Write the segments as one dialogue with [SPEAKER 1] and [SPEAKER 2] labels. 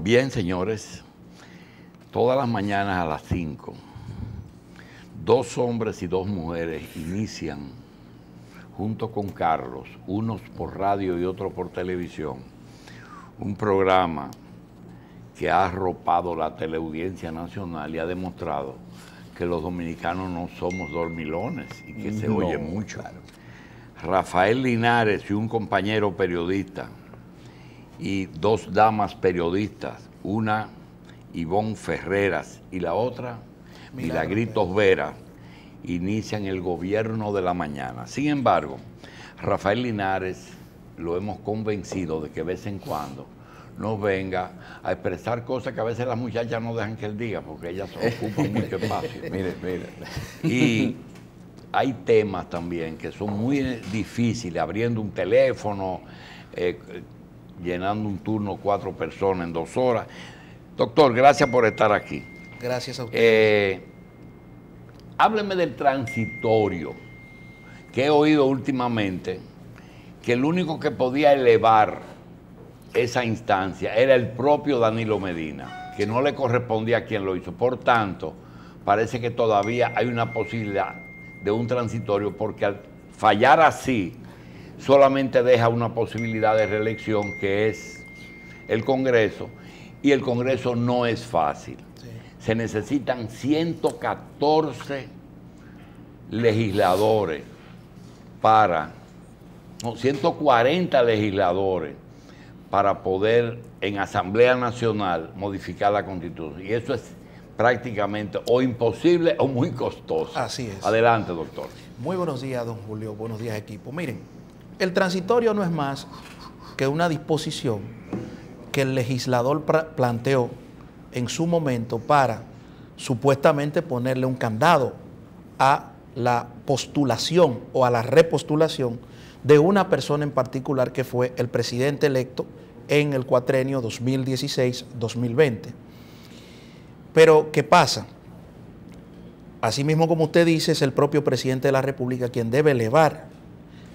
[SPEAKER 1] Bien, señores, todas las mañanas a las 5, 2 hombres y 2 mujeres inician, junto con Carlos, unos por radio y otros por televisión, un programa que ha arropado la teleaudiencia nacional y ha demostrado que los dominicanos no somos dormilones y que se oye mucho. Claro. Rafael Linares y un compañero periodista y 2 damas periodistas, una Ivonne Ferreras y la otra Milagritos Vera, inician el gobierno de la mañana. Sin embargo, Rafael Linares lo hemos convencido de que de vez en cuando nos venga a expresar cosas que a veces las muchachas no dejan que él diga porque ellas ocupan mucho espacio. Mire. Y hay temas también que son muy difíciles, abriendo un teléfono, llenando un turno 4 personas en 2 horas. Doctor, gracias por estar aquí.
[SPEAKER 2] Gracias a usted.
[SPEAKER 1] Hábleme del transitorio, que he oído últimamente, que el único que podía elevar esa instancia era el propio Danilo Medina, que no le correspondía a quien lo hizo. Por tanto, parece que todavía hay una posibilidad de un transitorio, porque al fallar así, solamente deja una posibilidad de reelección, que es el Congreso, y el Congreso no es fácil. Sí. Se necesitan 114 legisladores 140 legisladores para poder en Asamblea Nacional modificar la Constitución. Y eso es prácticamente o imposible o muy costoso.
[SPEAKER 2] Así es.
[SPEAKER 1] Adelante, doctor.
[SPEAKER 2] Muy buenos días, don Julio. Buenos días, equipo. Miren, el transitorio no es más que una disposición que el legislador planteó en su momento para supuestamente ponerle un candado a la postulación o a la repostulación de una persona en particular, que fue el presidente electo en el cuatrenio 2016-2020. Pero, ¿qué pasa? Asimismo, como usted dice, es el propio presidente de la República quien debe elevar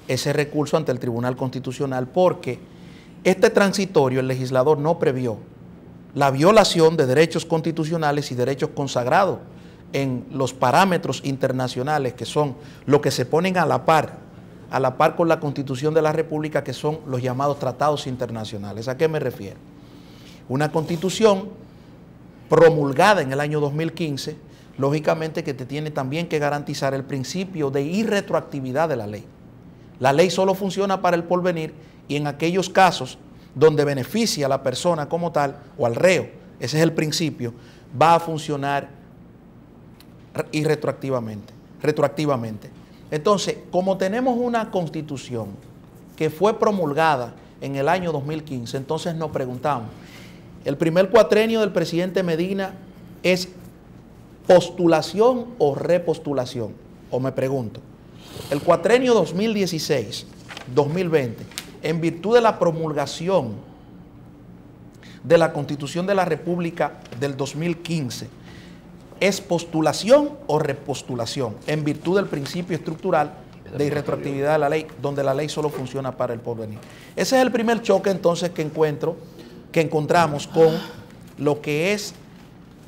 [SPEAKER 2] ese recurso ante el Tribunal Constitucional, porque este transitorio el legislador no previó la violación de derechos constitucionales y derechos consagrados en los parámetros internacionales, que son los que se ponen a la par con la Constitución de la República, que son los llamados tratados internacionales. ¿A qué me refiero? Una Constitución promulgada en el año 2015, lógicamente que te tiene también que garantizar el principio de irretroactividad de la ley. La ley solo funciona para el porvenir y en aquellos casos donde beneficia a la persona como tal o al reo, ese es el principio, va a funcionar retroactivamente. Entonces, como tenemos una Constitución que fue promulgada en el año 2015, entonces nos preguntamos, ¿el primer cuatrenio del presidente Medina es postulación o repostulación? O me pregunto, el cuatrenio 2016-2020, en virtud de la promulgación de la Constitución de la República del 2015, ¿es postulación o repostulación? En virtud del principio estructural de irretroactividad de la ley, donde la ley solo funciona para el porvenir. Ese es el primer choque entonces que encontramos con lo que es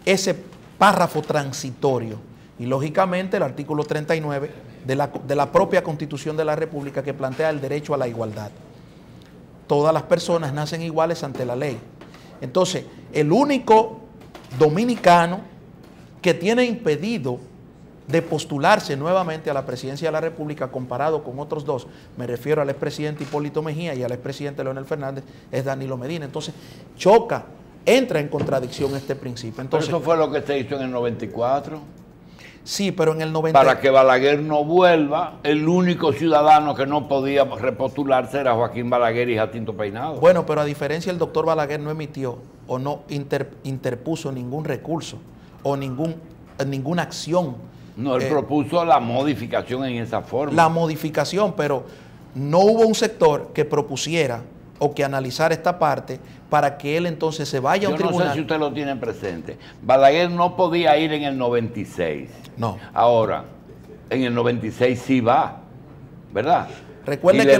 [SPEAKER 2] ese párrafo transitorio. Y lógicamente el artículo 39 de la propia Constitución de la República, que plantea el derecho a la igualdad. Todas las personas nacen iguales ante la ley. Entonces, el único dominicano que tiene impedido de postularse nuevamente a la presidencia de la República, comparado con otros 2, me refiero al expresidente Hipólito Mejía y al expresidente Leonel Fernández, es Danilo Medina. Entonces, entra en contradicción este principio. Entonces,
[SPEAKER 1] ¿pero eso fue lo que se hizo en el 94?
[SPEAKER 2] Sí, pero en el 94...
[SPEAKER 1] Para que Balaguer no vuelva, el único ciudadano que no podía repostularse era Joaquín Balaguer y Jacinto Peinado.
[SPEAKER 2] Bueno, pero a diferencia, el doctor Balaguer no emitió o no interpuso ningún recurso o ninguna acción.
[SPEAKER 1] No, él propuso la modificación en esa forma.
[SPEAKER 2] La modificación, pero no hubo un sector que propusiera o que analizara esta parte para que él entonces se vaya a un tribunal.
[SPEAKER 1] Yo no sé si usted lo tiene presente. Balaguer no podía ir en el 96.
[SPEAKER 2] No.
[SPEAKER 1] Ahora, en el 96 sí va, ¿verdad?
[SPEAKER 2] Recuerde
[SPEAKER 1] y
[SPEAKER 2] que
[SPEAKER 1] le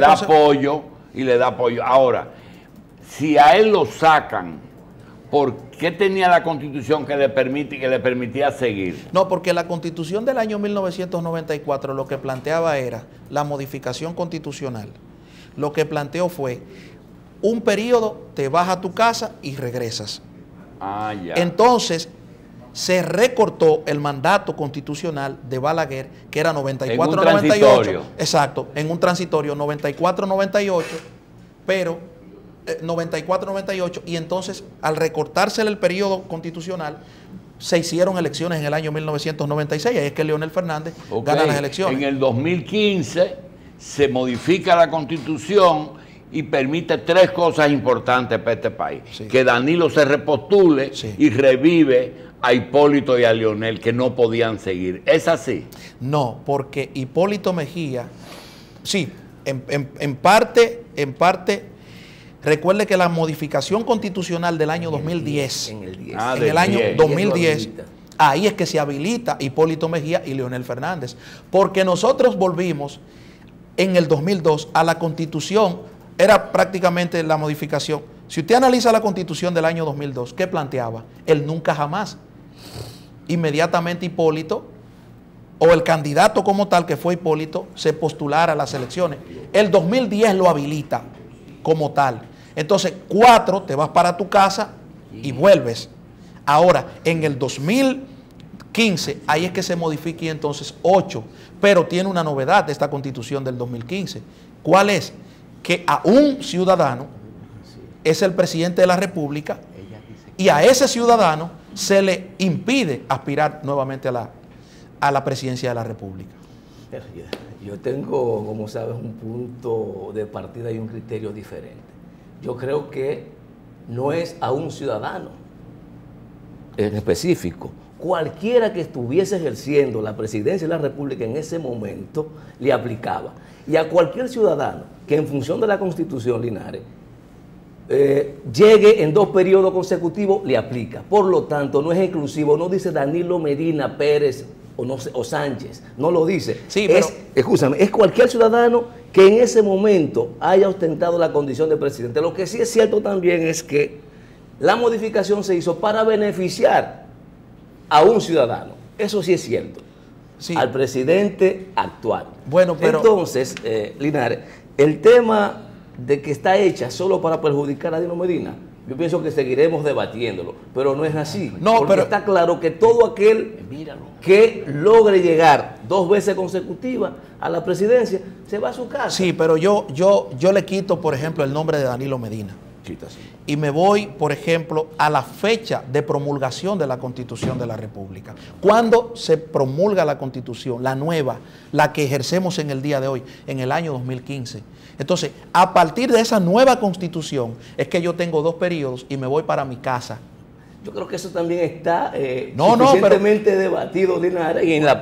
[SPEAKER 1] da apoyo. Ahora, si a él lo sacan ¿Por qué tenía la Constitución que le permitía seguir?
[SPEAKER 2] No, porque la Constitución del año 1994 lo que planteaba era la modificación constitucional. Lo que planteó fue un periodo, te vas a tu casa y regresas.
[SPEAKER 1] Ah, ya.
[SPEAKER 2] Entonces, se recortó el mandato constitucional de Balaguer, que era 94-98. Exacto, en un transitorio 94-98, pero 94-98, y entonces al recortarse el periodo constitucional, se hicieron elecciones en el año 1996, ahí es que Leonel Fernández gana las elecciones.
[SPEAKER 1] En el 2015 se modifica la Constitución y permite tres cosas importantes para este país. Sí. Que Danilo se repostule, sí, y revive a Hipólito y a Leonel, que no podían seguir. ¿Es así?
[SPEAKER 2] No, porque Hipólito Mejía, sí, en parte, recuerde que la modificación constitucional del año 2010, en el año 2010, ahí es que se habilita Hipólito Mejía y Leonel Fernández, porque nosotros volvimos en el 2002 a la Constitución, era prácticamente la modificación. Si usted analiza la Constitución del año 2002, ¿qué planteaba? El nunca jamás. Inmediatamente Hipólito, o el candidato como tal, que fue Hipólito, se postulara a las elecciones. El 2010 lo habilita como tal. Entonces, 4, te vas para tu casa y vuelves. Ahora, en el 2015, ahí es que se modifica, y entonces 8, pero tiene una novedad de esta Constitución del 2015. ¿Cuál es? Que a un ciudadano es el presidente de la República y a ese ciudadano se le impide aspirar nuevamente a la presidencia de la República.
[SPEAKER 3] Yo tengo, como sabes, un punto de partida y un criterio diferente. Yo creo que no es a un ciudadano en específico. Cualquiera que estuviese ejerciendo la presidencia de la República en ese momento le aplicaba. Y a cualquier ciudadano que en función de la Constitución, Linares, llegue en 2 periodos consecutivos, le aplica. Por lo tanto, no es exclusivo, no dice Danilo Medina Pérez o Sánchez, no lo dice. Sí, pero escúchame, es cualquier ciudadano que en ese momento haya ostentado la condición de presidente. Lo que sí es cierto también es que la modificación se hizo para beneficiar a un ciudadano. Eso sí es cierto. Sí. Al presidente actual.
[SPEAKER 2] Bueno, pero
[SPEAKER 3] entonces, Linares, el tema de que está hecha solo para perjudicar a Danilo Medina, yo pienso que seguiremos debatiéndolo, pero no es así. No, porque está claro que todo aquel que logre llegar 2 veces consecutivas a la presidencia se va a su casa.
[SPEAKER 2] Sí, pero yo le quito, por ejemplo, el nombre de Danilo Medina. Y me voy, por ejemplo, a la fecha de promulgación de la Constitución de la República. ¿Cuándo se promulga la Constitución, la nueva, la que ejercemos en el día de hoy, en el año 2015? Entonces, a partir de esa nueva Constitución, es que yo tengo 2 periodos y me voy para mi casa.
[SPEAKER 3] Yo creo que eso también está suficientemente debatido, Linares, y en la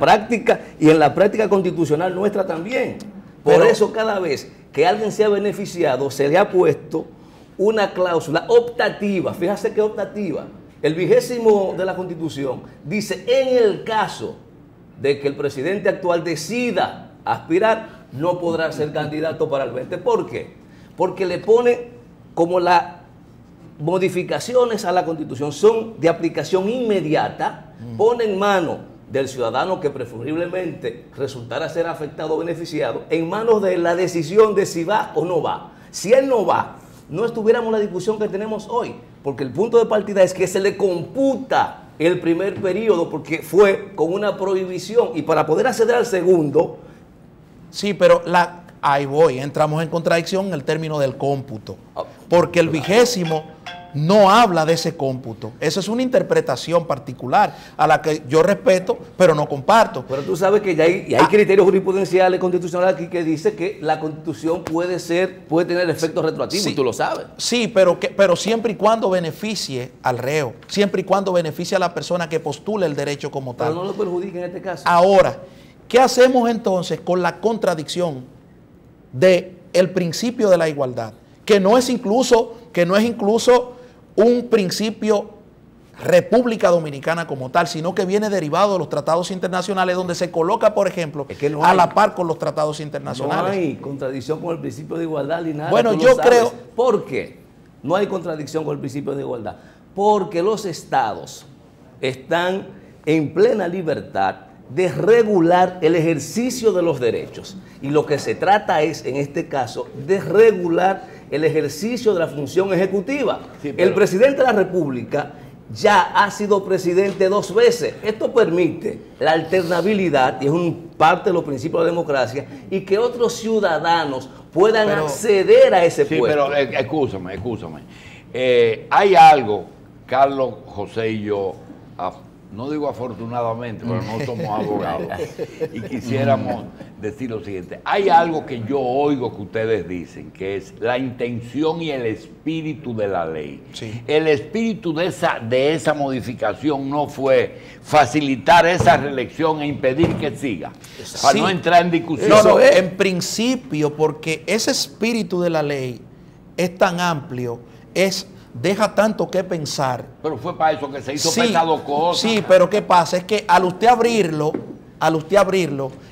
[SPEAKER 3] práctica constitucional nuestra también. Por eso, cada vez que alguien se ha beneficiado, se le ha puesto una cláusula optativa. Fíjate que optativa. El 20º de la Constitución dice: en el caso de que el presidente actual decida aspirar, no podrá ser candidato para el 20. ¿Por qué? Porque le pone, como las modificaciones a la Constitución son de aplicación inmediata, pone en mano del ciudadano que preferiblemente resultara ser afectado o beneficiado, en manos de la decisión de si va o no va. Si él no va, no estuviéramos en la discusión que tenemos hoy, porque el punto de partida es que se le computa el primer periodo porque fue con una prohibición, y para poder acceder al segundo.
[SPEAKER 2] Sí, pero ahí voy, entramos en contradicción en el término del cómputo, porque el 20º no habla de ese cómputo. Esa es una interpretación particular a la que yo respeto, pero no comparto.
[SPEAKER 3] Pero tú sabes que ya hay criterios jurisprudenciales constitucionales aquí que dice que la Constitución puede tener efectos retroactivos, sí, y tú lo sabes.
[SPEAKER 2] Sí, pero siempre y cuando beneficie al reo, siempre y cuando beneficie a la persona que postula el derecho como tal.
[SPEAKER 3] Pero no lo perjudique en este caso.
[SPEAKER 2] Ahora, ¿qué hacemos entonces con la contradicción del principio de la igualdad? Que no es incluso un principio República Dominicana como tal, sino que viene derivado de los tratados internacionales, donde se coloca, por ejemplo, a la par con los tratados internacionales.
[SPEAKER 3] No hay contradicción con el principio de igualdad, Linares.
[SPEAKER 2] Bueno, yo creo...
[SPEAKER 3] ¿Por qué no hay contradicción con el principio de igualdad? porque los estados están en plena libertad de regular el ejercicio de los derechos. Y lo que se trata es, en este caso, de regular el ejercicio de la función ejecutiva. Sí, el presidente de la República ya ha sido presidente 2 veces. Esto permite la alternabilidad, y es parte de los principios de la democracia, y que otros ciudadanos puedan acceder a ese puesto.
[SPEAKER 1] Pero escúchame. Hay algo, Carlos, José y yo, no digo afortunadamente, pero no somos abogados, y quisiéramos decir lo siguiente. Hay algo que yo oigo que ustedes dicen, que es la intención y el espíritu de la ley. Sí. El espíritu de esa modificación no fue facilitar esa reelección e impedir que siga, para no entrar en discusión.
[SPEAKER 2] No, en principio, porque ese espíritu de la ley es tan amplio, deja tanto que pensar.
[SPEAKER 1] Pero fue para eso que se hizo pesado cosas.
[SPEAKER 2] Sí, pero ¿qué pasa? Es que al usted abrirlo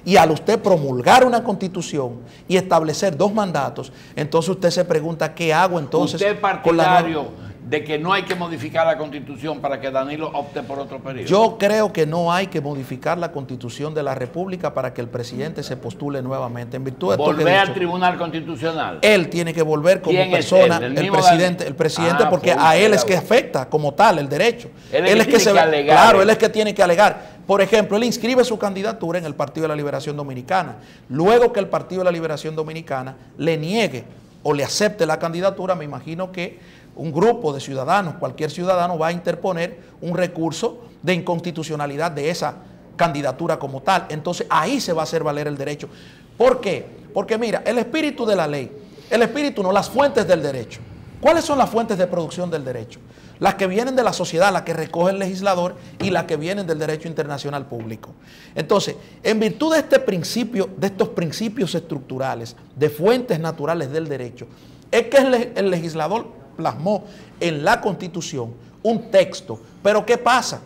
[SPEAKER 2] y al usted promulgar una constitución y establecer 2 mandatos, entonces usted se pregunta, ¿qué hago entonces?
[SPEAKER 1] ¿Usted es partidario de que no hay que modificar la constitución para que Danilo opte por otro periodo?
[SPEAKER 2] Yo creo que no hay que modificar la constitución de la República para que el presidente se postule nuevamente. En virtud de esto
[SPEAKER 1] ¿Volver al Tribunal Constitucional?
[SPEAKER 2] Él tiene que volver como persona, el presidente, porque a él es que afecta como tal el derecho. Él es que se ve, claro, él es que tiene que alegar. Por ejemplo, él inscribe su candidatura en el Partido de la Liberación Dominicana. Luego que el Partido de la Liberación Dominicana le niegue o le acepte la candidatura, me imagino que un grupo de ciudadanos, cualquier ciudadano va a interponer un recurso de inconstitucionalidad de esa candidatura como tal. Entonces ahí se va a hacer valer el derecho. ¿Por qué? Porque mira, el espíritu de la ley, el espíritu no, las fuentes del derecho. ¿Cuáles son las fuentes de producción del derecho? Las que vienen de la sociedad, las que recoge el legislador, y las que vienen del derecho internacional público. Entonces, en virtud de este principio, de estos principios estructurales, de fuentes naturales del derecho, es que el legislador plasmó en la Constitución un texto. Pero ¿qué pasa?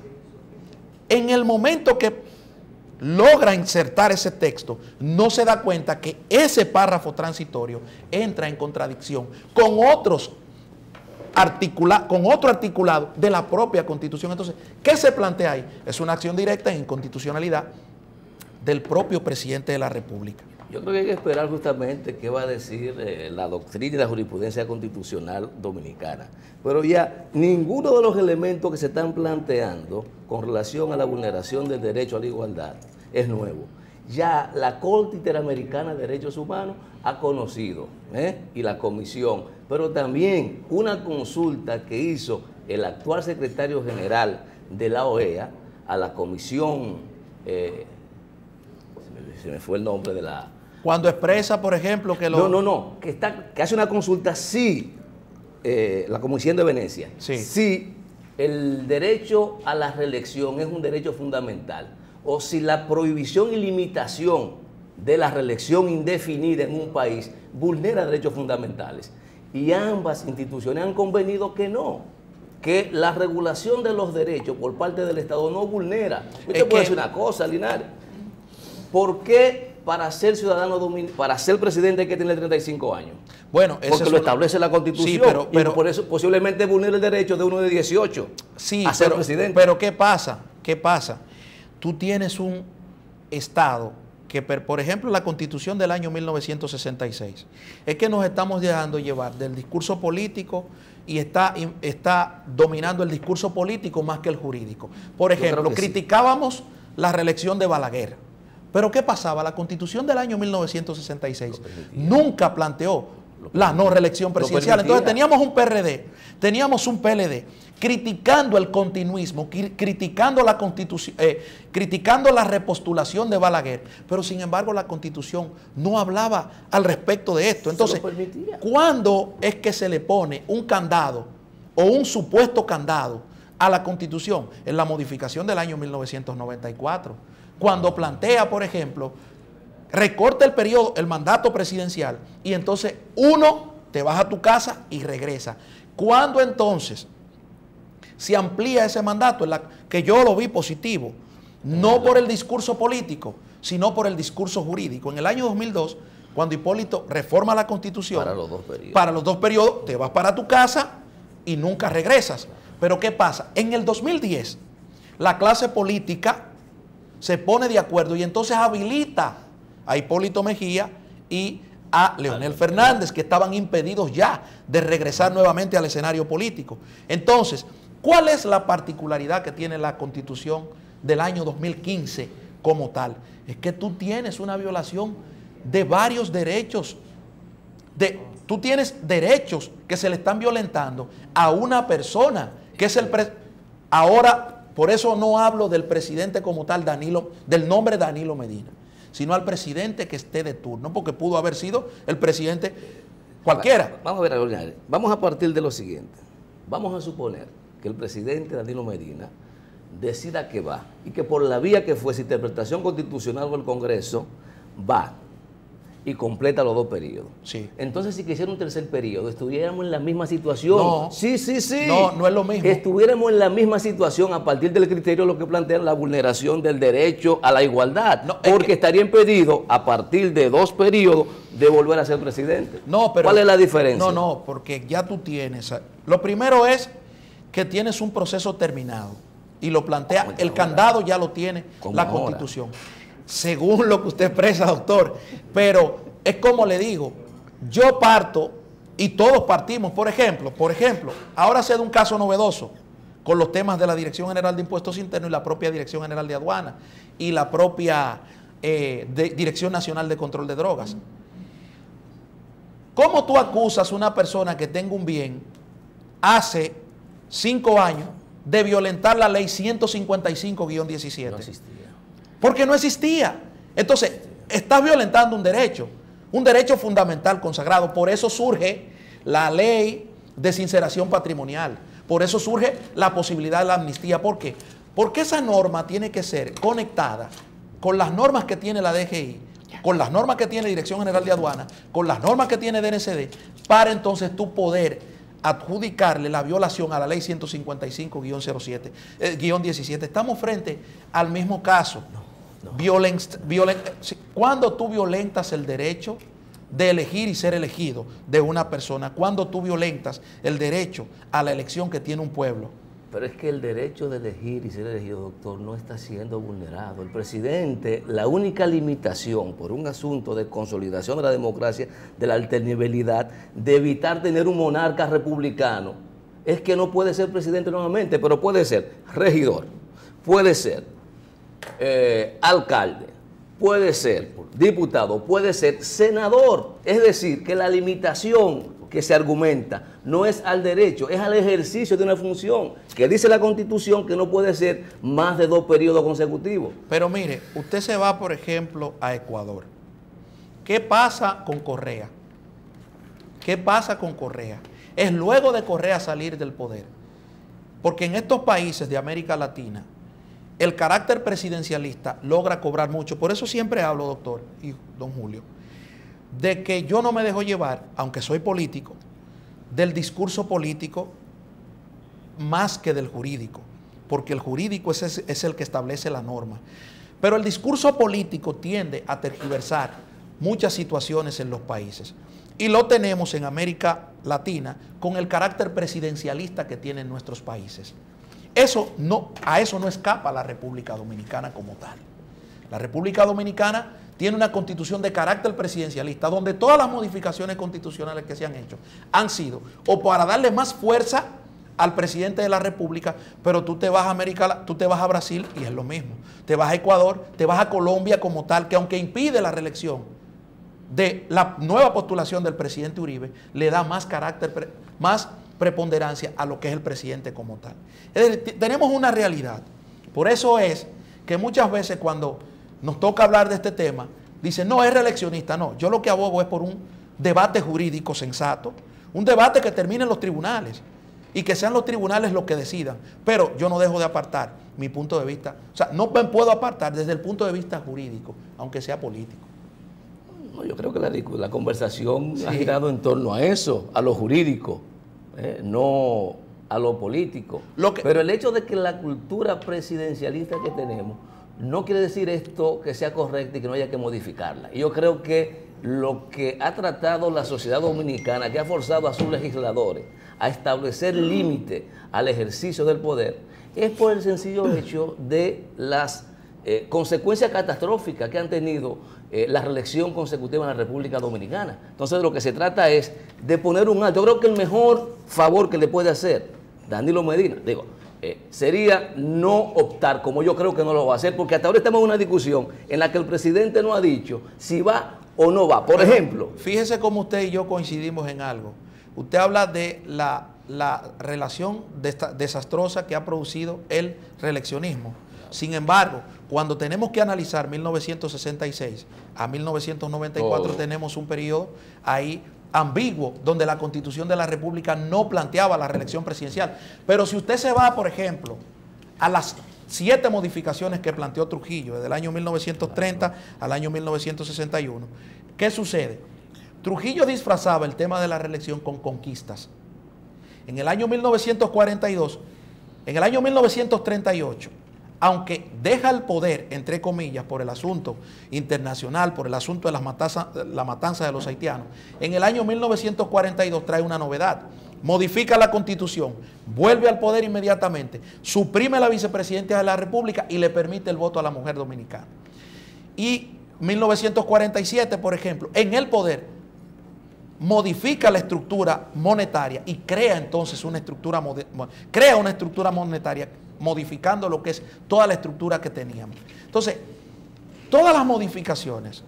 [SPEAKER 2] En el momento que logra insertar ese texto, no se da cuenta que ese párrafo transitorio entra en contradicción con otro articulado de la propia Constitución. Entonces, ¿qué se plantea ahí? Es una acción directa en inconstitucionalidad del propio presidente de la República.
[SPEAKER 3] Yo creo que hay que esperar justamente qué va a decir la doctrina y la jurisprudencia constitucional dominicana. Pero ya ninguno de los elementos que se están planteando con relación a la vulneración del derecho a la igualdad es nuevo. Ya la Corte Interamericana de Derechos Humanos ha conocido, y la Comisión, pero también una consulta que hizo el actual secretario general de la OEA a la Comisión, se me fue el nombre de la...
[SPEAKER 2] Cuando expresa, por ejemplo, que
[SPEAKER 3] que hace una consulta, sí, la Comisión de Venecia, sí, el derecho a la reelección es un derecho fundamental, o si la prohibición y limitación de la reelección indefinida en un país vulnera derechos fundamentales. Y ambas instituciones han convenido que no, que la regulación de los derechos por parte del Estado no vulnera. Usted puede decir una cosa, Linares, ¿por qué para ser ciudadano dominicano, para ser presidente hay que tener 35 años?
[SPEAKER 2] Bueno,
[SPEAKER 3] porque lo establece la Constitución,
[SPEAKER 2] sí, pero
[SPEAKER 3] y por eso posiblemente vulnera el derecho de uno de 18 a ser presidente.
[SPEAKER 2] Pero ¿qué pasa? ¿Qué pasa? Tú tienes un Estado que, por ejemplo, la Constitución del año 1966, es que nos estamos dejando llevar del discurso político y está dominando el discurso político más que el jurídico. Por ejemplo, criticábamos la reelección de Balaguer. Pero ¿qué pasaba? La Constitución del año 1966 nunca planteó la no reelección presidencial. Entonces teníamos un PRD, teníamos un PLD criticando el continuismo, criticando la Constitución, criticando la repostulación de Balaguer, pero sin embargo la Constitución no hablaba al respecto de esto. Entonces, ¿cuándo es que se le pone un candado o un supuesto candado a la Constitución? En la modificación del año 1994, cuando plantea, por ejemplo, recorta el periodo, el mandato presidencial, y entonces uno te vas a tu casa y regresa. ¿Cuándo entonces se amplía ese mandato? Que yo lo vi positivo, no por el discurso político, sino por el discurso jurídico. En el año 2002, cuando Hipólito reforma la Constitución, para los dos periodos te vas para tu casa y nunca regresas. Pero ¿qué pasa? En el 2010, la clase política se pone de acuerdo y entonces habilita a Hipólito Mejía y a Leonel Fernández, que estaban impedidos ya de regresar nuevamente al escenario político. Entonces, ¿cuál es la particularidad que tiene la Constitución del año 2015 como tal? Es que tú tienes una violación de varios derechos. Tú tienes derechos que se le están violentando a una persona, que es el ahora, por eso no hablo del presidente como tal, del nombre Danilo Medina, sino al presidente que esté de turno, porque pudo haber sido el presidente cualquiera.
[SPEAKER 3] Vamos a ver, vamos a partir de lo siguiente. Vamos a suponer que el presidente Danilo Medina decida que va, y que por la vía que fuese, interpretación constitucional o el Congreso, va y completa los 2 periodos.
[SPEAKER 2] Sí.
[SPEAKER 3] Entonces, si quisiera un tercer periodo, estuviéramos en la misma situación.
[SPEAKER 2] No.
[SPEAKER 3] Sí.
[SPEAKER 2] No es lo mismo.
[SPEAKER 3] Estuviéramos en la misma situación a partir del criterio de lo que plantea la vulneración del derecho a la igualdad. No, porque estaría impedido, a partir de 2 periodos, de volver a ser presidente.
[SPEAKER 2] No, pero,
[SPEAKER 3] ¿cuál es la diferencia?
[SPEAKER 2] No, porque ya tú tienes. Lo primero es que tienes un proceso terminado. Y lo plantea, el candado ya lo tiene la Constitución. Según lo que usted expresa, doctor. Pero es como le digo, yo parto y todos partimos. Por ejemplo, ahora se da un caso novedoso con los temas de la Dirección General de Impuestos Internos y la propia Dirección General de Aduanas y la propia Dirección Nacional de Control de Drogas. ¿Cómo tú acusas a una persona que tenga un bien hace 5 años de violentar la ley 155-17?
[SPEAKER 3] No existía.
[SPEAKER 2] Porque no existía. Entonces, estás violentando un derecho fundamental consagrado. Por eso surge la ley de sinceración patrimonial. Por eso surge la posibilidad de la amnistía. ¿Por qué? Porque esa norma tiene que ser conectada con las normas que tiene la DGI, con las normas que tiene Dirección General de Aduanas, con las normas que tiene DNCD, para entonces tú poder adjudicarle la violación a la ley 155-17. Estamos frente al mismo caso. Cuando tú violentas el derecho de elegir y ser elegido de una persona, cuando tú violentas el derecho a la elección que tiene un pueblo.
[SPEAKER 3] Pero es que el derecho de elegir y ser elegido, doctor, no está siendo vulnerado. El presidente, la única limitación por un asunto de consolidación de la democracia, de la alternabilidad, de evitar tener un monarca republicano, es que no puede ser presidente nuevamente, pero puede ser regidor, puede ser alcalde, puede ser diputado, puede ser senador. Es decir, que la limitación que se argumenta no es al derecho, es al ejercicio de una función que dice la Constitución que no puede ser más de 2 periodos consecutivos.
[SPEAKER 2] Pero mire, usted se va, por ejemplo, a Ecuador. ¿Qué pasa con Correa? ¿Qué pasa con Correa? Es luego de Correa salir del poder. Porque en estos países de América Latina, el carácter presidencialista logra cobrar mucho. Por eso siempre hablo, doctor y don Julio, de que yo no me dejo llevar, aunque soy político, del discurso político más que del jurídico, porque el jurídico es el que establece la norma. Pero el discurso político tiende a tergiversar muchas situaciones en los países. Y lo tenemos en América Latina con el carácter presidencialista que tienen nuestros países. A eso no escapa la República Dominicana como tal. La República Dominicana tiene una constitución de carácter presidencialista, donde todas las modificaciones constitucionales que se han hecho han sido o para darle más fuerza al presidente de la República, pero tú te vas a Brasil y es lo mismo. Te vas a Ecuador, te vas a Colombia como tal, que aunque impide la reelección de la nueva postulación del presidente Uribe, le da más carácter, más preponderancia a lo que es el presidente como tal. Es decir, tenemos una realidad. Por eso es que muchas veces cuando nos toca hablar de este tema, dicen, no, es reeleccionista. No, yo lo que abogo es por un debate jurídico sensato, un debate que termine en los tribunales y que sean los tribunales los que decidan. Pero yo no dejo de apartar mi punto de vista. O sea, no me puedo apartar desde el punto de vista jurídico, aunque sea político.
[SPEAKER 3] No, yo creo que la conversación ha girado en torno a eso, a lo jurídico, no a lo político. Pero el hecho de que la cultura presidencialista que tenemos no quiere decir esto que sea correcta y que no haya que modificarla. Y yo creo que lo que ha tratado la sociedad dominicana, que ha forzado a sus legisladores a establecer límite al ejercicio del poder, es por el sencillo hecho de las consecuencias catastróficas que han tenido la reelección consecutiva en la República Dominicana. Entonces, de lo que se trata es de poner un alto. Yo creo que el mejor favor que le puede hacer Danilo Medina, sería no optar, como yo creo que no lo va a hacer, porque hasta ahora estamos en una discusión en la que el presidente no ha dicho si va o no va. Por ejemplo,
[SPEAKER 2] fíjese cómo usted y yo coincidimos en algo. Usted habla de la relación desastrosa que ha producido el reeleccionismo. Sin embargo, cuando tenemos que analizar 1966 a 1994, tenemos un periodo ahí ambiguo, donde la Constitución de la República no planteaba la reelección presidencial. Pero si usted se va, por ejemplo, a las 7 modificaciones que planteó Trujillo, desde el año 1930 al año 1961, ¿qué sucede? Trujillo disfrazaba el tema de la reelección con conquistas. En el año 1942, en el año 1938, aunque deja el poder, entre comillas, por el asunto internacional, por el asunto de la matanza de los haitianos, en el año 1942 trae una novedad. Modifica la Constitución, vuelve al poder inmediatamente, suprime la vicepresidenta de la República y le permite el voto a la mujer dominicana. Y 1947, por ejemplo, en el poder, modifica la estructura monetaria y crea entonces una estructura monetaria, modificando lo que es toda la estructura que teníamos. Entonces, todas las modificaciones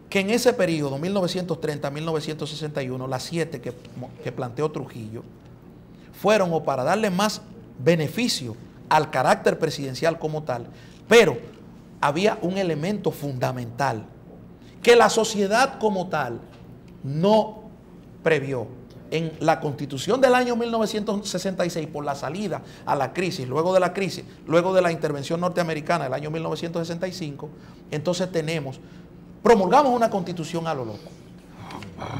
[SPEAKER 2] que en ese periodo, 1930-1961, las 7 que planteó Trujillo, fueron o para darle más beneficio al carácter presidencial como tal, pero había un elemento fundamental que la sociedad como tal no previó. En la Constitución del año 1966, por la salida a la crisis, luego de la intervención norteamericana del año 1965, entonces promulgamos una Constitución a lo loco.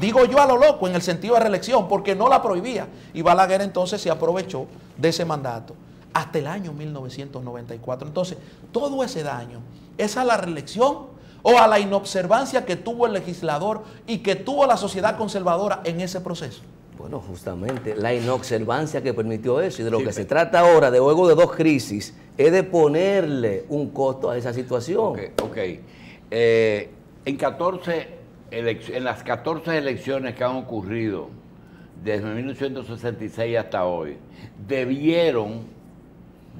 [SPEAKER 2] Digo yo a lo loco en el sentido de reelección, porque no la prohibía. Y Balaguer entonces se aprovechó de ese mandato hasta el año 1994. Entonces, todo ese daño es a la reelección o a la inobservancia que tuvo el legislador y que tuvo la sociedad conservadora en ese proceso.
[SPEAKER 3] Bueno, justamente la inobservancia que permitió eso, y de lo que se trata ahora, de luego de 2 crisis, es de ponerle un costo a esa situación.
[SPEAKER 1] En las 14 elecciones que han ocurrido desde 1966 hasta hoy, debieron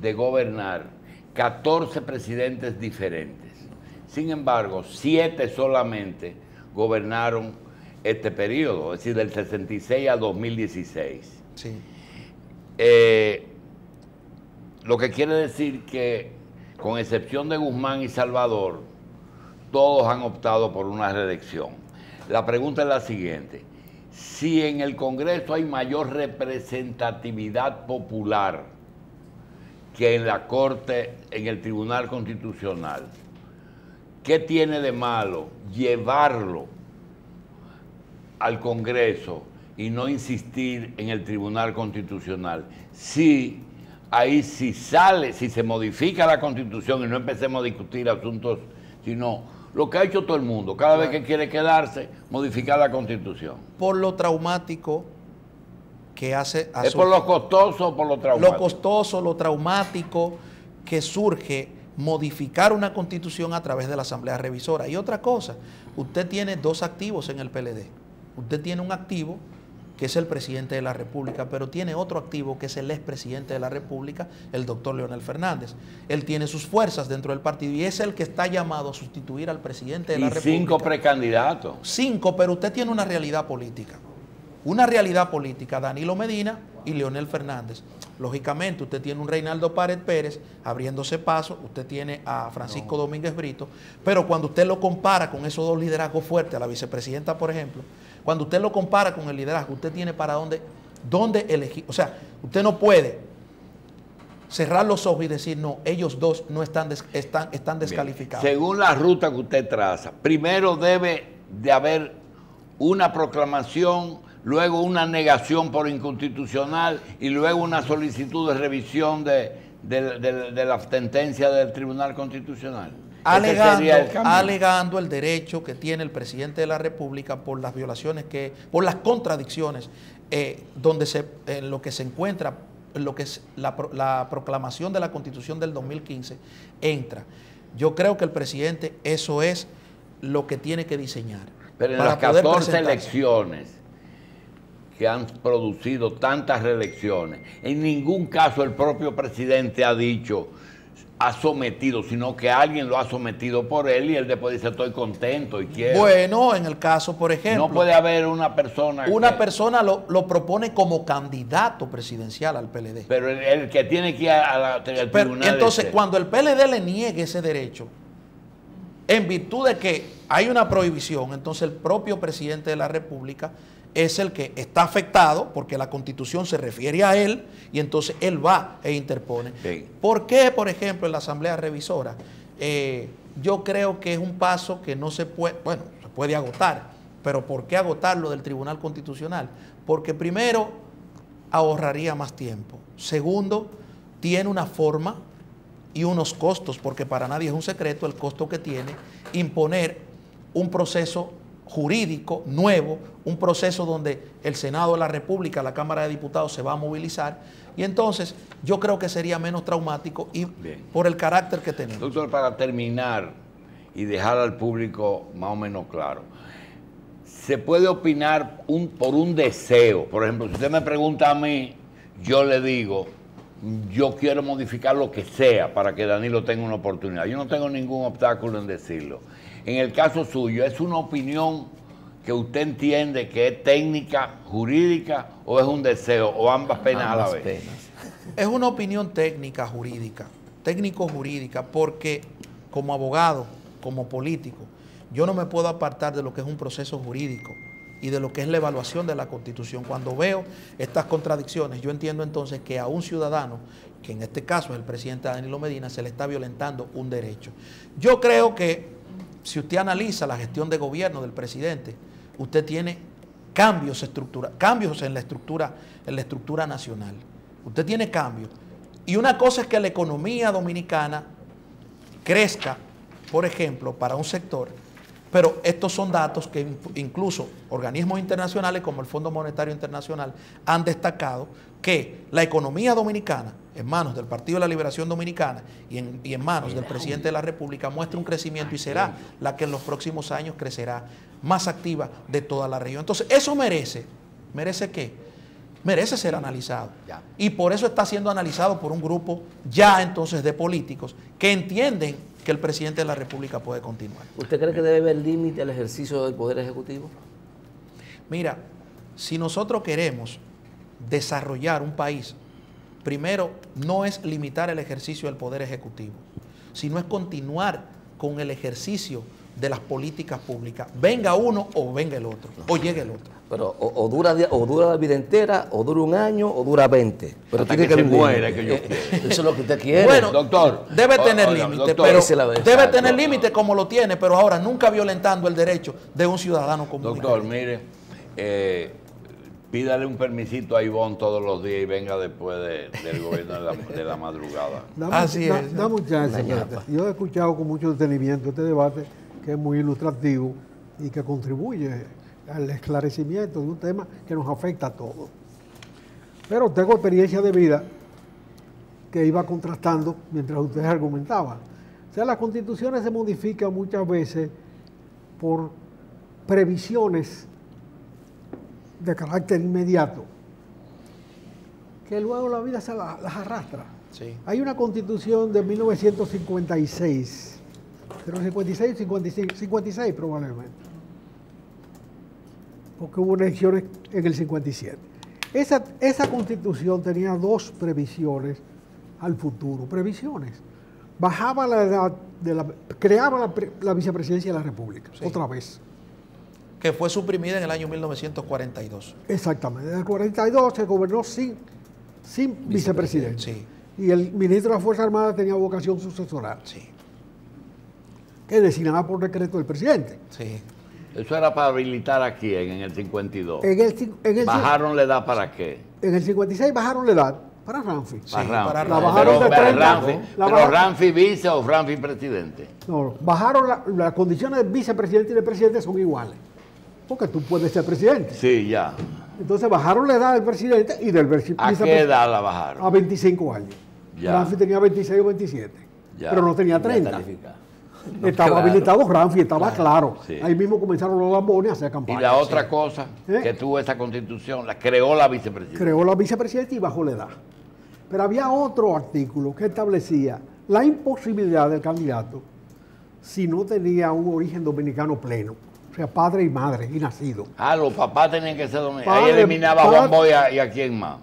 [SPEAKER 1] de gobernar 14 presidentes diferentes. Sin embargo, 7 solamente gobernaron este periodo, es decir, del 66 a 2016.
[SPEAKER 2] Sí.
[SPEAKER 1] Lo que quiere decir que, con excepción de Guzmán y Salvador, todos han optado por una reelección. La pregunta es la siguiente: si en el Congreso hay mayor representatividad popular que en la Corte, en el Tribunal Constitucional, ¿qué tiene de malo llevarlo al Congreso y no insistir en el Tribunal Constitucional? Si ahí si se modifica la Constitución y no empecemos a discutir asuntos, sino lo que ha hecho todo el mundo, cada vez que quiere quedarse, modificar la Constitución.
[SPEAKER 2] Por lo traumático que hace...
[SPEAKER 1] ¿Es por lo costoso o por lo traumático?
[SPEAKER 2] Lo costoso, lo traumático que surge modificar una Constitución a través de la Asamblea Revisora. Y otra cosa, usted tiene 2 activos en el PLD. Usted tiene un activo que es el presidente de la República, pero tiene otro activo que es el expresidente de la República, el doctor Leonel Fernández. Él tiene sus fuerzas dentro del partido y es el que está llamado a sustituir al presidente de la República.
[SPEAKER 1] 5 precandidatos.
[SPEAKER 2] 5, pero usted tiene una realidad política. Una realidad política, Danilo Medina y Leonel Fernández. Lógicamente, usted tiene un Reinaldo Pared Pérez abriéndose paso, usted tiene a Francisco Domínguez Brito, pero cuando usted lo compara con esos 2 liderazgos fuertes, a la vicepresidenta, por ejemplo, cuando usted lo compara con el liderazgo, usted tiene para dónde elegir. O sea, usted no puede cerrar los ojos y decir, no, ellos 2 no están descalificados.
[SPEAKER 1] Bien. Según la ruta que usted traza, primero debe de haber una proclamación, luego una negación por inconstitucional y luego una solicitud de revisión de la sentencia del Tribunal Constitucional.
[SPEAKER 2] alegando el derecho que tiene el presidente de la República por las violaciones por las contradicciones en lo que se encuentra, en lo que es la proclamación de la Constitución del 2015 entra. Yo creo que el presidente eso es lo que tiene que diseñar.
[SPEAKER 1] Pero en las 14 elecciones que han producido tantas reelecciones, en ningún caso el propio presidente ha dicho, ha sometido, sino que alguien lo ha sometido por él y él después dice estoy contento y quiero.
[SPEAKER 2] Bueno, en el caso, por ejemplo,
[SPEAKER 1] no puede haber una persona
[SPEAKER 2] persona lo propone como candidato presidencial al PLD.
[SPEAKER 1] Pero el que tiene que ir al tribunal.
[SPEAKER 2] Entonces, cuando el PLD le niegue ese derecho, en virtud de que hay una prohibición, entonces el propio presidente de la República es el que está afectado porque la Constitución se refiere a él y entonces él va e interpone. Sí. ¿Por qué, por ejemplo, en la Asamblea Revisora? Yo creo que es un paso que no se puede, bueno, se puede agotar, pero ¿por qué agotarlo del Tribunal Constitucional? Porque primero, ahorraría más tiempo. Segundo, tiene una forma y unos costos, porque para nadie es un secreto el costo que tiene imponer un proceso jurídico nuevo, un proceso donde el Senado de la República, la Cámara de Diputados se va a movilizar, y entonces yo creo que sería menos traumático y por el carácter que tenemos.
[SPEAKER 1] Doctor, para terminar y dejar al público más o menos claro, se puede opinar por un deseo. Por ejemplo, si usted me pregunta a mí, yo le digo, yo quiero modificar lo que sea para que Danilo tenga una oportunidad. Yo no tengo ningún obstáculo en decirlo. En el caso suyo, ¿es una opinión que usted entiende que es técnica, jurídica, o es un deseo, o ambas penas a la vez?
[SPEAKER 2] Es una opinión técnica, jurídica, técnico-jurídica, porque como abogado, como político, yo no me puedo apartar de lo que es un proceso jurídico y de lo que es la evaluación de la Constitución. Cuando veo estas contradicciones, yo entiendo entonces que a un ciudadano, que en este caso es el presidente Danilo Medina, se le está violentando un derecho. Yo creo que si usted analiza la gestión de gobierno del presidente, usted tiene cambios en la estructura nacional. Usted tiene cambios. Y una cosa es que la economía dominicana crezca, por ejemplo, para un sector, pero estos son datos que incluso organismos internacionales como el Fondo Monetario Internacional han destacado que la economía dominicana, en manos del Partido de la Liberación Dominicana y en manos del presidente de la República, muestra un crecimiento y será la que en los próximos años crecerá más activa de toda la región. Entonces, eso ¿merece qué? Merece ser analizado. Y por eso está siendo analizado por un grupo ya entonces de políticos que entienden que el presidente de la República puede continuar.
[SPEAKER 3] ¿Usted cree que debe haber límite al ejercicio del Poder Ejecutivo?
[SPEAKER 2] Mira, si nosotros queremos desarrollar un país, primero no es limitar el ejercicio del Poder Ejecutivo, sino es continuar con el ejercicio de las políticas públicas. Venga uno o venga el otro, o llegue el otro.
[SPEAKER 3] Pero o dura la vida entera, o dura un año, o dura 20. Pero
[SPEAKER 1] hasta tiene que muere, que yo
[SPEAKER 3] eso es lo que usted quiere.
[SPEAKER 2] Bueno, doctor, debe tener límite, pero debe tener límite como lo tiene, pero ahora nunca violentando el derecho de un ciudadano común.
[SPEAKER 1] Doctor, mire, pídale un permisito a Ivonne todos los días y venga después del gobierno de la madrugada.
[SPEAKER 2] Así es.
[SPEAKER 4] Da muchas gracias. Yo he escuchado con mucho detenimiento este debate, que es muy ilustrativo y que contribuye al esclarecimiento de un tema que nos afecta a todos. Pero tengo experiencia de vida que iba contrastando mientras ustedes argumentaban. O sea, las constituciones se modifican muchas veces por previsiones de carácter inmediato, que luego la vida se las arrastra.
[SPEAKER 2] Sí.
[SPEAKER 4] Hay una constitución de 1956, pero 56, 56 probablemente, porque hubo elecciones en el 57. Esa constitución tenía dos previsiones al futuro, bajaba la edad, creaba la vicepresidencia de la República, otra vez.
[SPEAKER 2] Que fue suprimida en el año 1942.
[SPEAKER 4] Exactamente, en el 42 se gobernó sin vicepresidente.
[SPEAKER 2] Sí.
[SPEAKER 4] Y el ministro de las Fuerzas Armadas tenía vocación sucesoral.
[SPEAKER 2] Sí.
[SPEAKER 4] Que designaba por decreto del presidente.
[SPEAKER 2] Sí.
[SPEAKER 1] Eso era para habilitar aquí en el 52.
[SPEAKER 4] ¿Bajaron
[SPEAKER 1] la edad para qué?
[SPEAKER 4] En el 56 bajaron la edad Para Ramfi.
[SPEAKER 2] Sí,
[SPEAKER 1] Para Ramfi.
[SPEAKER 2] para
[SPEAKER 4] La bajaron de 30.
[SPEAKER 1] Pero Ramfi vice o Ramfi presidente.
[SPEAKER 4] No, bajaron las condiciones de vicepresidente y de presidente son iguales. Porque tú puedes ser presidente.
[SPEAKER 1] Sí, ya.
[SPEAKER 4] Entonces bajaron la edad del presidente y del
[SPEAKER 1] ¿A
[SPEAKER 4] vicepresidente.
[SPEAKER 1] qué edad la bajaron?
[SPEAKER 4] A 25 años.
[SPEAKER 1] Ya.
[SPEAKER 4] Ramfi tenía 26 o 27.
[SPEAKER 1] Ya.
[SPEAKER 4] Pero no tenía
[SPEAKER 3] Ya
[SPEAKER 4] 30.
[SPEAKER 3] calificado.
[SPEAKER 4] Estaba
[SPEAKER 3] Claro.
[SPEAKER 4] habilitado Ramfi, estaba claro.
[SPEAKER 1] Sí.
[SPEAKER 4] Ahí mismo comenzaron los lambones a hacer
[SPEAKER 1] Y
[SPEAKER 4] campaña.
[SPEAKER 1] la otra cosa
[SPEAKER 4] ¿Eh?
[SPEAKER 1] que tuvo esa constitución, la creó la vicepresidenta.
[SPEAKER 4] Creó la vicepresidenta y bajó la edad. Pero había otro artículo que establecía la imposibilidad del candidato si no tenía un origen dominicano pleno. O sea, padre y madre, y nacido.
[SPEAKER 1] Los papás tenían que ser dominicanos. Ahí
[SPEAKER 4] Padre,
[SPEAKER 1] eliminaba a Juan Boy y a quién más.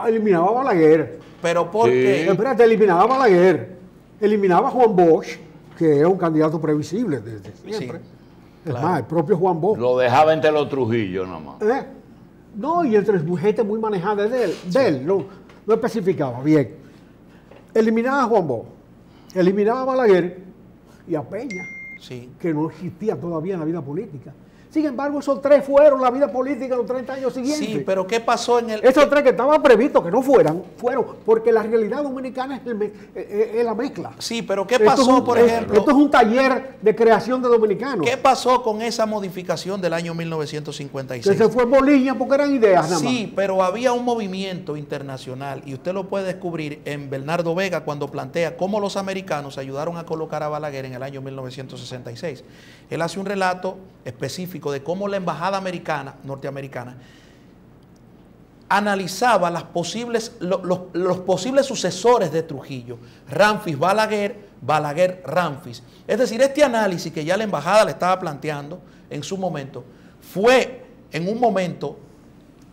[SPEAKER 4] Eliminaba a Balaguer.
[SPEAKER 2] Pero ¿por
[SPEAKER 1] Sí.
[SPEAKER 2] qué?
[SPEAKER 4] Espérate, eliminaba a Balaguer. Eliminaba a Juan Bosch, que es un candidato previsible desde siempre.
[SPEAKER 2] Sí,
[SPEAKER 4] Es
[SPEAKER 2] claro.
[SPEAKER 4] más, el propio Juan Bosch.
[SPEAKER 1] Lo dejaba entre los Trujillo nomás.
[SPEAKER 4] No, y entre gente muy manejada de él, no especificaba bien. Eliminaba a Juan Bosch, eliminaba a Balaguer y a Peña,
[SPEAKER 2] Sí.
[SPEAKER 4] que no existía todavía en la vida política. Sin embargo, esos tres fueron la vida política en los 30 años siguientes.
[SPEAKER 2] Sí, pero ¿qué pasó en el...?
[SPEAKER 4] Esos tres que estaban previstos que no fueron, porque la realidad dominicana es la mezcla.
[SPEAKER 2] Sí, pero ¿qué
[SPEAKER 4] Esto es
[SPEAKER 2] pasó,
[SPEAKER 4] un-
[SPEAKER 2] por ejemplo?
[SPEAKER 4] Esto es un taller de creación de dominicanos.
[SPEAKER 2] ¿Qué pasó con esa modificación del año 1956?
[SPEAKER 4] Que se fue en Boliña porque eran ideas nada más.
[SPEAKER 2] Sí, pero había un movimiento internacional y usted lo puede descubrir en Bernardo Vega cuando plantea cómo los americanos ayudaron a colocar a Balaguer en el año 1966. Él hace un relato específico de cómo la embajada norteamericana, analizaba los posibles sucesores de Trujillo, Ramfis Balaguer, Balaguer Ramfis. Es decir, este análisis que ya la embajada le estaba planteando en su momento, fue en un momento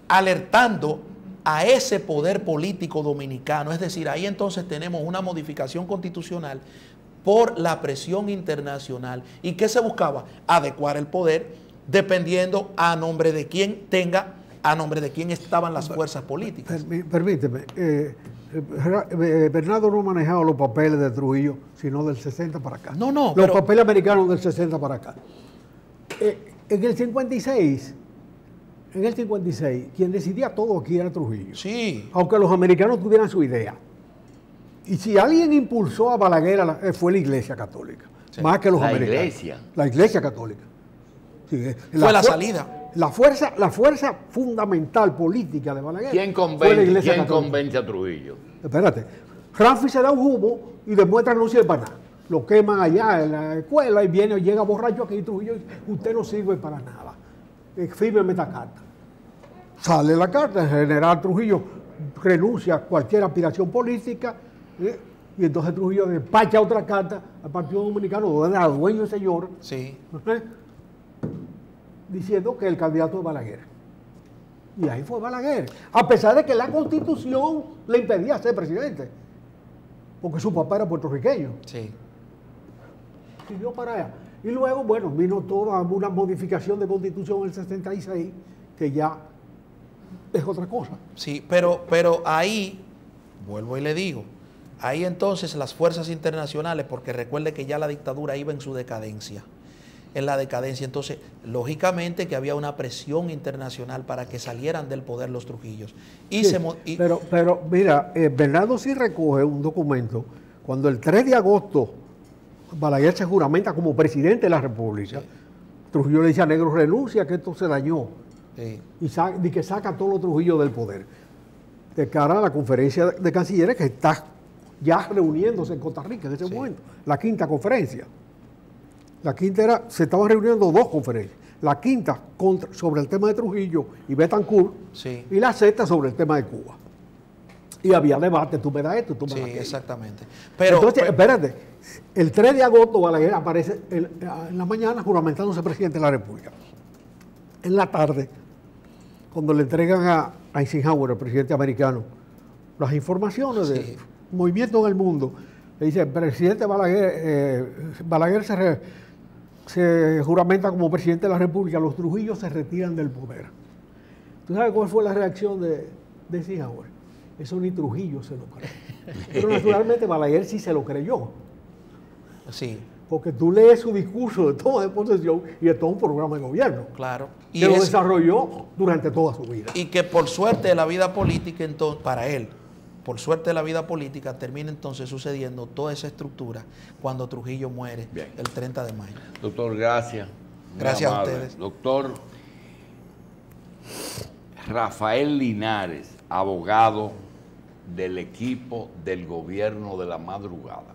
[SPEAKER 2] alertando a ese poder político dominicano. Es decir, ahí entonces tenemos una modificación constitucional por la presión internacional. ¿Y qué se buscaba? Adecuar el poder dependiendo a nombre de quién estaban las fuerzas políticas.
[SPEAKER 4] Permíteme, Bernardo no manejaba los papeles de Trujillo, sino del 60 para acá.
[SPEAKER 2] No, no,
[SPEAKER 4] Los
[SPEAKER 2] pero-
[SPEAKER 4] papeles americanos del 60 para acá. En el 56, quien decidía todo aquí era Trujillo.
[SPEAKER 2] Sí,
[SPEAKER 4] Aunque los americanos tuvieran su idea. Y si alguien impulsó a Balaguer fue la Iglesia Católica,
[SPEAKER 2] Sí.
[SPEAKER 4] más que los
[SPEAKER 1] La
[SPEAKER 4] americanos.
[SPEAKER 1] Iglesia.
[SPEAKER 4] La Iglesia Católica. Sí,
[SPEAKER 2] fue la
[SPEAKER 4] fu-
[SPEAKER 2] salida.
[SPEAKER 4] La fuerza fundamental política de Balaguer
[SPEAKER 1] ¿Quién
[SPEAKER 4] fue la
[SPEAKER 1] convence,
[SPEAKER 4] Iglesia
[SPEAKER 1] ¿quién
[SPEAKER 4] Católica.
[SPEAKER 1] convence a Trujillo?
[SPEAKER 4] Espérate, Ramfi se da un humo y demuestra que no sirve para nada. Lo queman allá en la escuela y viene y llega borracho aquí y Trujillo dice, usted no sirve para nada. Fírmeme esta carta. Sale la carta, el general Trujillo renuncia a cualquier aspiración política y entonces Trujillo despacha otra carta al Partido Dominicano, donde era dueño el señor,
[SPEAKER 2] Sí.
[SPEAKER 4] diciendo que el candidato es Balaguer. Y ahí fue Balaguer, a pesar de que la Constitución le impedía ser presidente, porque su papá era puertorriqueño.
[SPEAKER 2] Sí.
[SPEAKER 4] Siguió para allá. Y luego, bueno, vino toda una modificación de Constitución en el 66, que ya es otra cosa.
[SPEAKER 2] Sí, pero ahí, vuelvo y le digo, ahí entonces las fuerzas internacionales, porque recuerde que ya la dictadura iba en su decadencia, entonces, lógicamente que había una presión internacional para que salieran del poder los Trujillos. Y
[SPEAKER 4] Sí, pero mira, Bernardo sí recoge un documento cuando el 3 de agosto Balaguer se juramenta como presidente de la República.
[SPEAKER 2] Sí.
[SPEAKER 4] Trujillo le dice a Negro, renuncia, que esto se dañó.
[SPEAKER 2] sí,
[SPEAKER 4] Y que saca a todos los Trujillos del poder. De cara a la conferencia de cancilleres que está ya reuniéndose en Costa Rica en ese
[SPEAKER 2] Sí.
[SPEAKER 4] momento, la quinta conferencia. La quinta se estaban reuniendo dos conferencias. La quinta sobre el tema de Trujillo y Betancourt,
[SPEAKER 2] sí,
[SPEAKER 4] y la sexta sobre el tema de Cuba. Y había debate, tú me das esto, tú me
[SPEAKER 2] sí,
[SPEAKER 4] das aquello.
[SPEAKER 2] exactamente. Pero,
[SPEAKER 4] Entonces, espérate, el 3 de agosto Balaguer aparece en la mañana juramentándose presidente de la República. En la tarde, cuando le entregan a Eisenhower, el presidente americano, las informaciones
[SPEAKER 2] Sí.
[SPEAKER 4] del movimiento en el mundo, le dice, presidente Balaguer se juramenta como presidente de la República, los Trujillos se retiran del poder. ¿Tú sabes cuál fue la reacción de Eisenhower? Eso ni Trujillo se lo cree. Pero naturalmente Balaguer sí se lo creyó.
[SPEAKER 2] sí,
[SPEAKER 4] Porque tú lees su discurso de toma de posesión y de todo un programa de gobierno.
[SPEAKER 2] claro.
[SPEAKER 4] Que lo desarrolló durante toda su vida.
[SPEAKER 2] Y que por suerte de la vida política, entonces, para él, por suerte de la vida política, termina entonces sucediendo toda esa estructura cuando Trujillo muere el 30 de mayo.
[SPEAKER 1] Doctor, gracias.
[SPEAKER 2] Gracias a ustedes.
[SPEAKER 1] Doctor Rafael Linares, abogado del equipo del gobierno de la madrugada.